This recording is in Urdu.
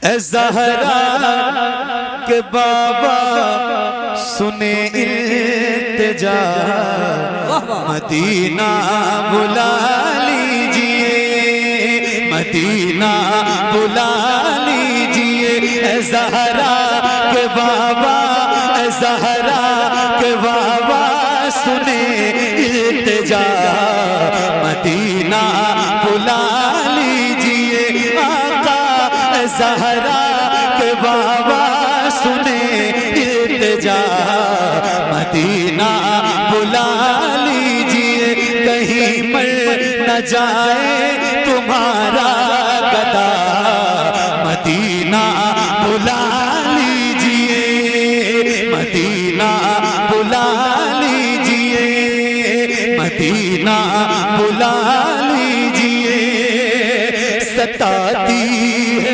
اے زہرا کہ بابا سنے التجا، مدینہ بلا لیجئے، مدینہ بلا لیجئے۔ اے زہرا کہ بابا، اے زہرا کہ بابا سنے التجا، مدینہ بلا لیجئے۔ آقا اے زہرا کہ بابا سنے التجا، مدینہ بلا لیجئے۔ کہیں مر نہ جائے تمہارا گدا،